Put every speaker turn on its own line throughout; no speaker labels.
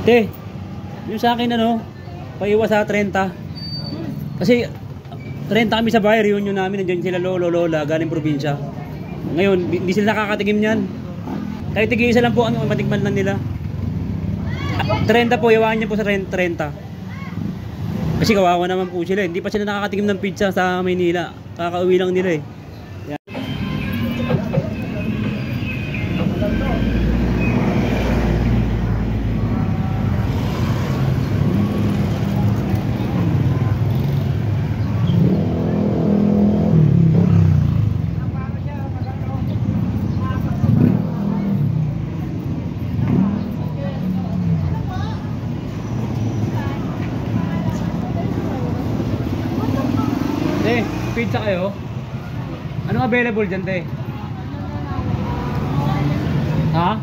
Te, yung sa akin ano, paiwas sa 30. Kasi 30 kami sa bahay, reunion namin, nandiyan sila lolo, lola, galing probinsya. Ngayon, hindi sila nakakatigim niyan. Kahit tig-isa lang po, matikman lang nila. 30 po, iwanan niyo po sa 30. Kasi kawawa naman po sila, hindi pa sila nakakatigim ng pizza sa Maynila. Kakauwi lang nila eh. Yan. Te, pizza kayo? Anong available dyan, te? Ha?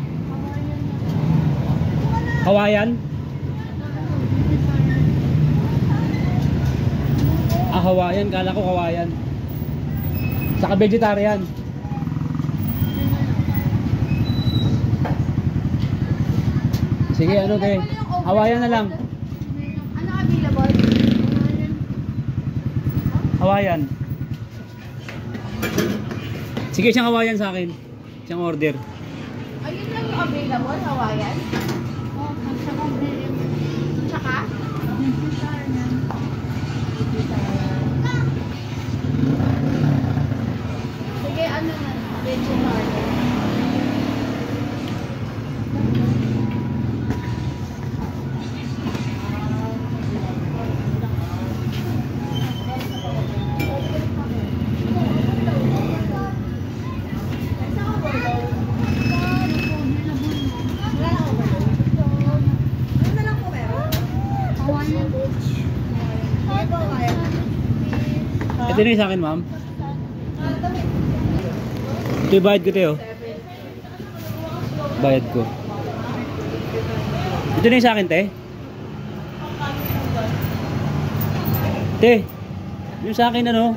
Hawaiian? Ah, Hawaiian. Kala ko Hawaiian. Saka vegetarian. Sige, ano, te? Hawaiian na lang.
Ano available?
Hawaiian. Sige, siyang Hawaiian sa akin. Siyang order.
Ayun lang yung available, Hawaiian? Oo, tsaka? Sige, ano na? Vegetarian.
Ito na yung sa akin, ma'am. Ito yung bayad ko, te, oh. Bayad ko. Ito na yung sa akin, te. Te, yung sa akin, ano,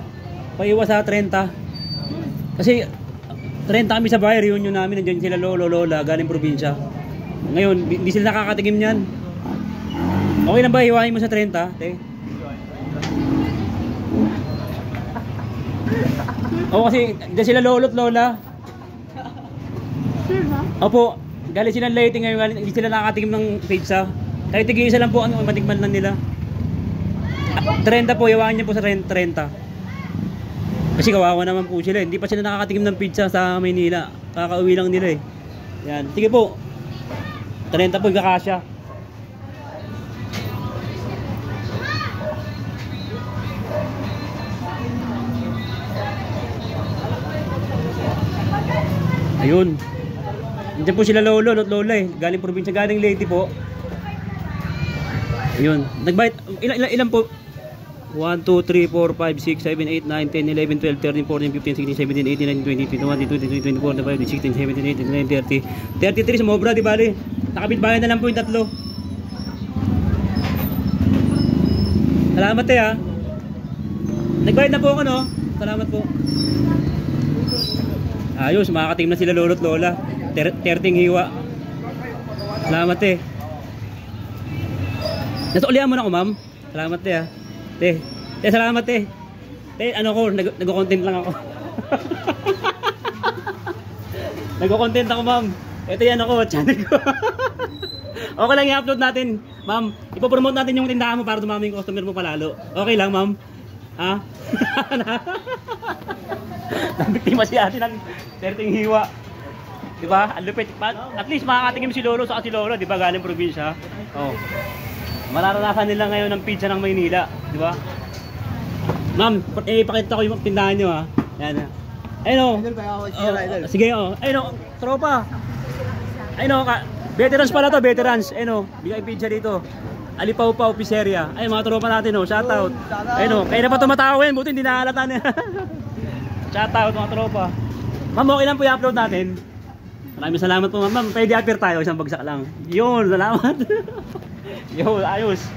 paiwas sa 30. Kasi 30 kami sa bahay, reunion namin, nandiyan sila lolo, lola, galing probinsya. Ngayon, hindi sila nakakatigim niyan. Okay lang ba, iwahin mo sa 30, te? Oo, kasi dyan sila lolo't lola.
Sure ba?
Opo, galing sila late ngayon, hindi sila nakakatigim ng pizza. Kahit tig-isa lang po, matikman lang nila. 30 po, iwanan niyo po sa 30. Kasi kawawa naman po sila, hindi pa sila nakakatigim ng pizza sa Maynila. Kakauwi lang nila eh. Yan, sige po. 30 po, kakasya. Ayun. Diyan po sila lolo at lola eh. Galing probinsya, galing Leyte po. Ayun. Nagbayad. Ilan po? 1, 2, 3, 4, 5, 6, 7, 8, 9, 10, 11, 12, 13, 14, 15, 16, 17, 18, 19, 20, 21, 22, 23, 24, 25, 26, 27, 28, 29, 30. 33 sumobra, di ba? Nakabit bayan na lang po yung tatlo. Salamat eh ha. Nagbayad na po ako no? Salamat po. Ayos, makakatingin na sila lolo't lola. 30 hiwa. Salamat eh. Nasulihan mo na ako, ma'am. Salamat eh ha. Te, salamat eh. Te, ano ko, nag-content lang ako. Nag-content ako, ma'am. Ito yan ako, channel ko. Okay lang i-upload natin, ma'am. Ipopromote natin yung tindahan mo para dumami yung customer mo palalo. Okay lang, ma'am. Ha? Nabiktima si ate ng 30 hiwa. Diba? Ang lupit. At least makakatingin si lolo sa si lolo, diba? Galing probinsya. Oh. Mararanasan nila ngayon ng pizza ng Maynila, diba? Ma'am, ipakita ko yung tindahan nyo ha. Yan ha. Ayun o. Sige o. Ayun o. Tropa. Ayun o. Veterans pala to, veterans. Ayun o. Bigay pizza dito. Alipaw-paw Pizzeria. Ayun mga tropa natin o. Shoutout. Ayun o. Kaya na pa tumatawin. Buti hindi nahalata niya. Shoutout mga tropa. Ma'am, okay lang po i-upload natin. Maraming salamat po ma'am. Pwede appear tayo. Isang bagsak lang. Yun, salamat. Yun, ayos.